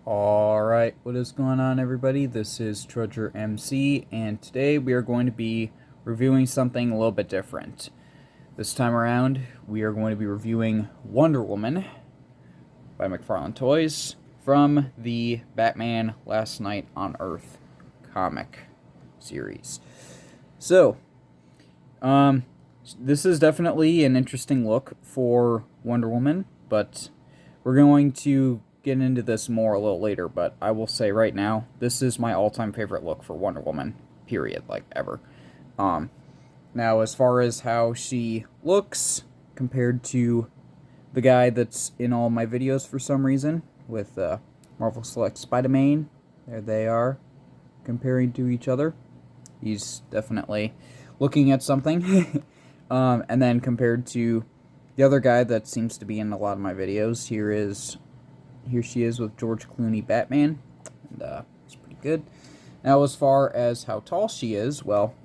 Alright, what is going on, everybody? This is Trudger MC, and today we are going to be reviewing something a little bit different. This time around, we are going to be reviewing Wonder Woman by McFarlane Toys from the Batman Last Night on Earth comic series. So, this is definitely an interesting look for Wonder Woman, but we're going to get into this more a little later, but I will say right now, this is my all-time favorite look for Wonder Woman, period, like, ever. Now, as far as how she looks compared to the guy that's in all my videos for some reason, with Marvel Select Spider-Man, there they are, comparing to each other. He's definitely looking at something. And then compared to the other guy that seems to be in a lot of my videos, here she is with George Clooney Batman, and it's pretty good. Now, as far as how tall she is, well,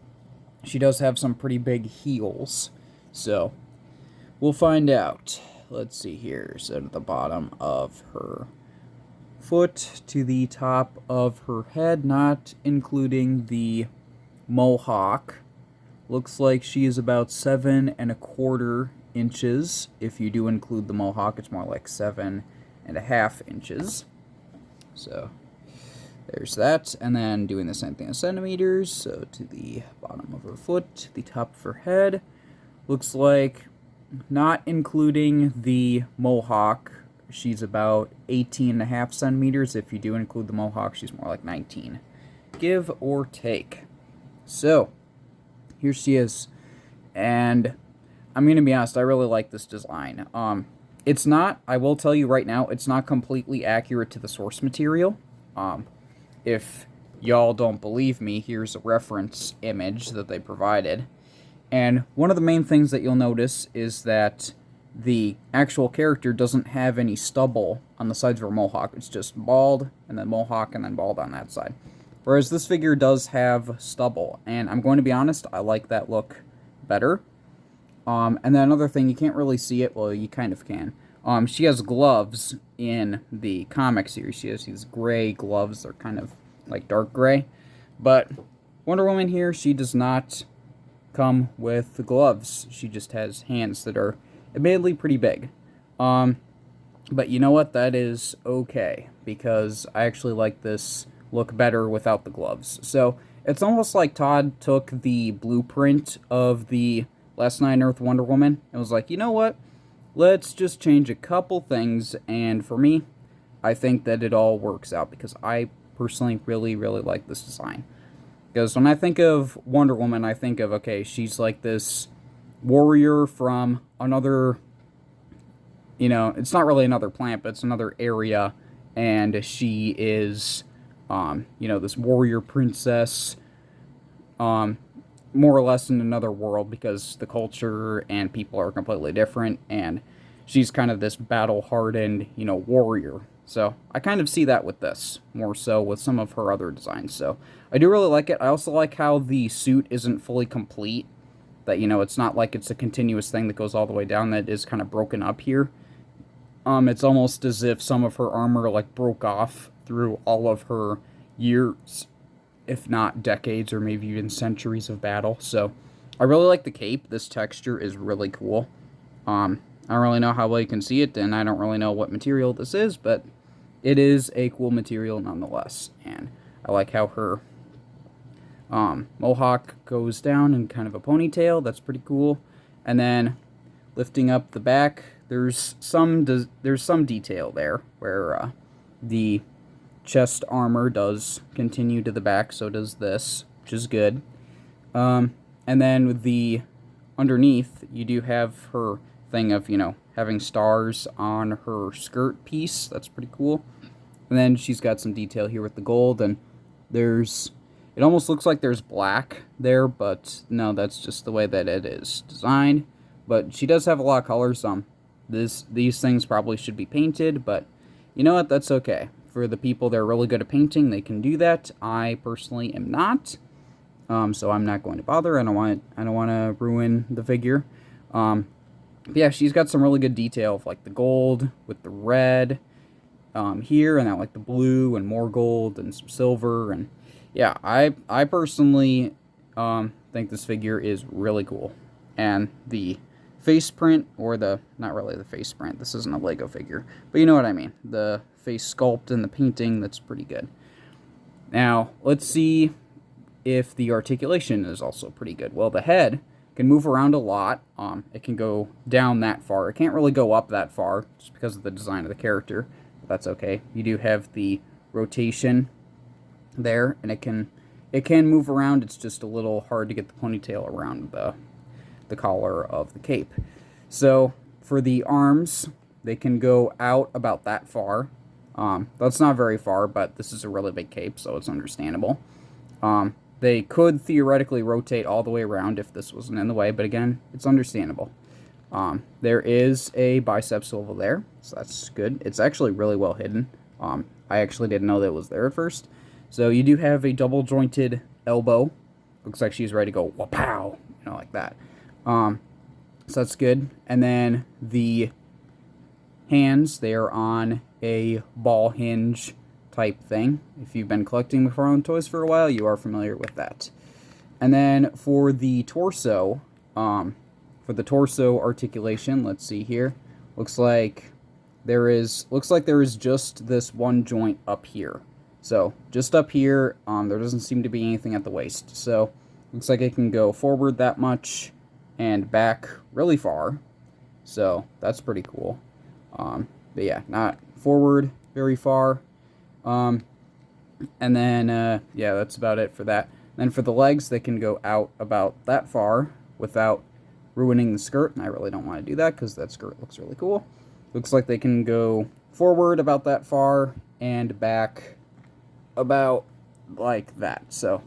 she does have some pretty big heels, so we'll find out. Let's see here, so at the bottom of her foot to the top of her head, not including the mohawk, looks like she is about 7¼ inches. If you do include the mohawk, it's more like 7½ inches. So there's that. And then doing the same thing in centimeters. So to the bottom of her foot, to the top of her head, looks like, not including the mohawk, she's about 18½ centimeters. If you do include the mohawk, she's more like 19, give or take. So here she is, and I'm gonna be honest, I really like this design. It's not, I will tell you right now, it's not completely accurate to the source material. If y'all don't believe me, here's a reference image that they provided. And one of the main things that you'll notice is that the actual character doesn't have any stubble on the sides of her mohawk. It's just bald, and then mohawk, and then bald on that side. Whereas this figure does have stubble, and I'm going to be honest, I like that look better. And then another thing, you can't really see it, well, you kind of can. She has gloves in the comic series. She has these gray gloves, they're kind of like dark gray. But Wonder Woman here, she does not come with the gloves. She just has hands that are admittedly pretty big. But you know what, that is okay, because I actually like this look better without the gloves. So it's almost like Todd took the blueprint of the Last Night on Earth Wonder Woman and was like, you know what, let's just change a couple things, and for me, I think that it all works out, because I personally really like this design. Because when I think of Wonder Woman, I think of, okay, she's like this warrior from another, you know, it's not really another planet, but it's another area, and she is, you know, this warrior princess, more or less in another world, because the culture and people are completely different, and she's kind of this battle-hardened, you know, warrior. So I kind of see that with this, more so with some of her other designs. So I do really like it. I also like how the suit isn't fully complete, that, you know, it's not like it's a continuous thing that goes all the way down, that is kind of broken up here. It's almost as if some of her armor, like, broke off through all of her years, if not decades, or maybe even centuries of battle. So I really like the cape. This texture is really cool. I don't really know how well you can see it, and I don't really know what material this is, but it is a cool material nonetheless. And I like how her mohawk goes down in kind of a ponytail. That's pretty cool. And then lifting up the back, there's some detail there where the chest armor does continue to the back, so does this, which is good. And then with the underneath, you do have her thing of, you know, having stars on her skirt piece. That's pretty cool. And then she's got some detail here with the gold, and it almost looks like there's black there, but no, that's just the way that it is designed. But she does have a lot of colors. These things probably should be painted, but you know what, that's okay. For the people that are really good at painting, they can do that. I personally am not, so I'm not going to bother. I don't want to ruin the figure. But yeah, she's got some really good detail of, like, the gold with the red, here, and then like the blue and more gold and some silver, and yeah, I personally think this figure is really cool, and the face print, or the, not really the face print, this isn't a Lego figure, but you know what I mean, the face sculpt and the painting, that's pretty good. Now let's see if the articulation is also pretty good. Well, the head can move around a lot. It can go down that far. It can't really go up that far just because of the design of the character. But that's okay. You do have the rotation there, and it can move around. It's just a little hard to get the ponytail around the collar of the cape. So for the arms, they can go out about that far. That's not very far, but this is a really big cape, so it's understandable. They could theoretically rotate all the way around if this wasn't in the way, but again, it's understandable. There is a bicep swivel there, so that's good. It's actually really well hidden. I actually didn't know that it was there at first. So you do have a double jointed elbow. Looks like she's ready to go wapow, you know, like that. So that's good. And then the hands, they are on a ball hinge type thing. If you've been collecting McFarlane toys for a while, you are familiar with that. And then for the torso, articulation, let's see here. Looks like there is just this one joint up here. So just up here, there doesn't seem to be anything at the waist. So looks like it can go forward that much and back really far. So that's pretty cool. But yeah, not forward very far. And then, yeah, that's about it for that. Then for the legs, they can go out about that far without ruining the skirt. And I really don't want to do that because that skirt looks really cool. Looks like they can go forward about that far and back about like that. So,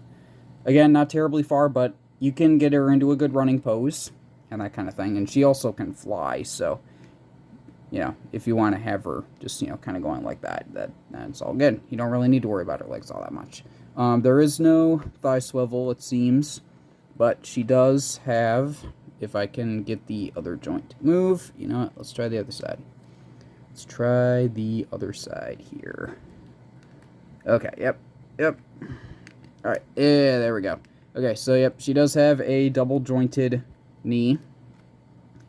again, not terribly far, but you can get her into a good running pose and that kind of thing. And she also can fly, so, you know, if you want to have her just, you know, kind of going like that, that's all good. You don't really need to worry about her legs all that much. There is no thigh swivel, it seems, but she does have, if I can get the other joint to move, you know what, let's try the other side. Let's try the other side here. Okay, yep. Alright, yeah, there we go. Okay, so yep, she does have a double jointed knee,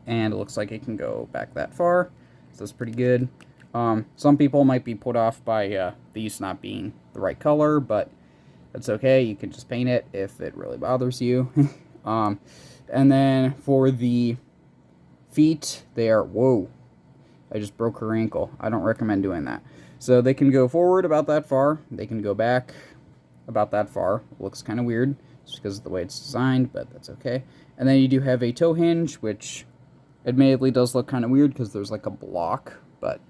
and it looks like it can go back that far. So that's pretty good. Some people might be put off by these not being the right color, but that's okay. You can just paint it if it really bothers you. And then for the feet, they are... Whoa. I just broke her ankle. I don't recommend doing that. So they can go forward about that far. They can go back about that far. It looks kind of weird just because of the way it's designed, but that's okay. And then you do have a toe hinge, which admittedly does look kind of weird because there's like a block, but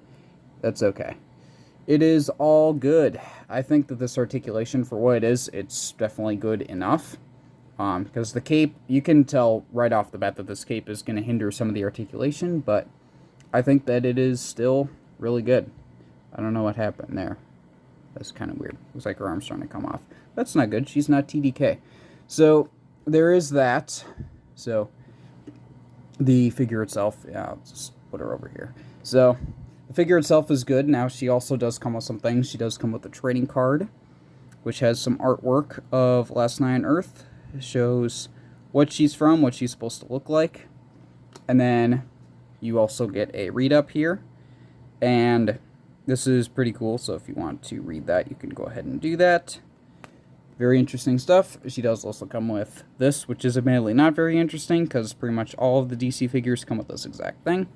that's okay. It is all good. I think that this articulation, for what it is, it's definitely good enough. Because the cape, you can tell right off the bat that this cape is going to hinder some of the articulation, but I think that it is still really good. I don't know what happened there. That's kind of weird. Looks like her arm's trying to come off. That's not good. She's not TDK. So, there is that. So, the figure itself, yeah, I'll just put her over here. So, the figure itself is good. Now, she also does come with some things. She does come with a trading card, which has some artwork of Last Night on Earth. It shows what she's from, what she's supposed to look like. And then you also get a read-up here. And this is pretty cool, so if you want to read that, you can go ahead and do that. Very interesting stuff. She does also come with this, which is admittedly not very interesting, because pretty much all of the DC figures come with this exact thing.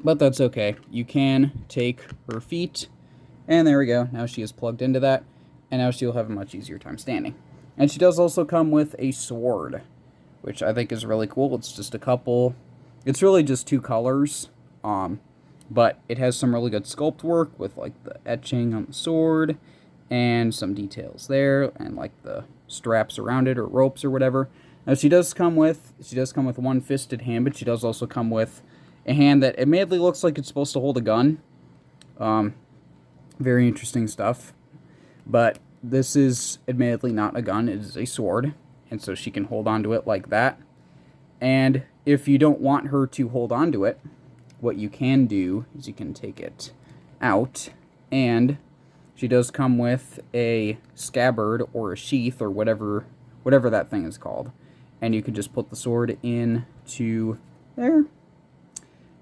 But that's okay. You can take her feet, and there we go. Now she is plugged into that, and now she'll have a much easier time standing. And she does also come with a sword, which I think is really cool. It's just a couple... It's really just two colors, but it has some really good sculpt work with like the etching on the sword and some details there and like the straps around it or ropes or whatever. Now she does come with one fisted hand, but she does also come with a hand that admittedly looks like it's supposed to hold a gun. Very interesting stuff. But this is admittedly not a gun, it is a sword, and so she can hold onto it like that. And if you don't want her to hold on to it, what you can do is you can take it out, And she does come with a scabbard or a sheath or whatever that thing is called. And you can just put the sword into there.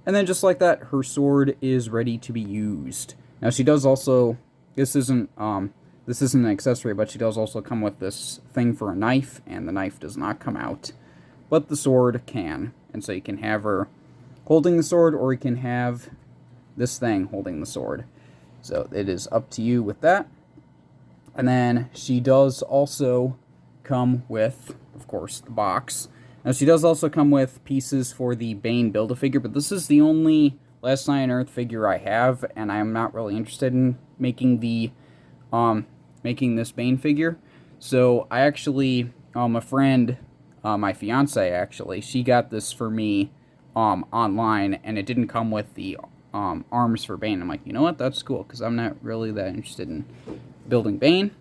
And then just like that, her sword is ready to be used. Now she does also, this isn't an accessory, but she does also come with this thing for a knife, and the knife does not come out, but the sword can. And so you can have her holding the sword, or you can have this thing holding the sword. So it is up to you with that. And then she does also come with, of course, the box. Now she does also come with pieces for the Bane Build-A-Figure, but this is the only Last Night on Earth figure I have, and I'm not really interested in making the making this Bane figure. So I actually, a friend, my fiance actually, she got this for me online, and it didn't come with the arms for Bane. I'm like, you know what, that's cool, because I'm not really that interested in building Bane.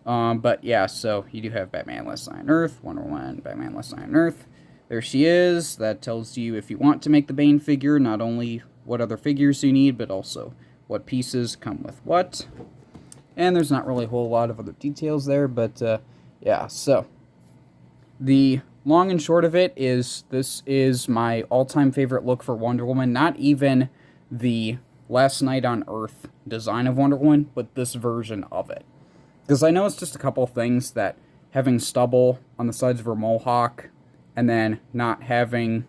But yeah, so you do have Batman Last Night on Earth, Wonder Woman, Batman Last Night on Earth. There she is. That tells you if you want to make the Bane figure, not only what other figures you need, but also what pieces come with what. And there's not really a whole lot of other details there, but yeah, so the long and short of it is this is my all-time favorite look for Wonder Woman. Not even the Last Night on Earth design of Wonder Woman, but this version of it. Because I know it's just a couple things, that having stubble on the sides of her mohawk and then not having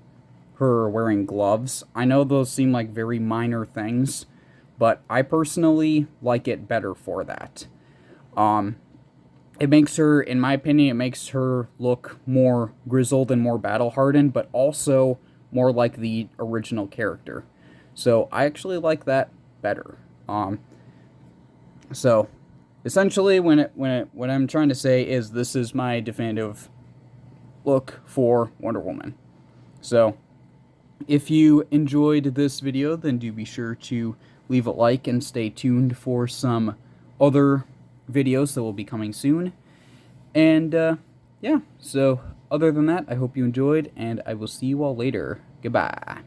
her wearing gloves. I know those seem like very minor things, but I personally like it better for that. It makes her, in my opinion, it makes her look more grizzled and more battle-hardened, but also more like the original character. So I actually like that better. So essentially, what I'm trying to say is this is my definitive look for Wonder Woman. So if you enjoyed this video, then do be sure to leave a like and stay tuned for some other videos that will be coming soon. And yeah, so other than that, I hope you enjoyed, and I will see you all later. Goodbye.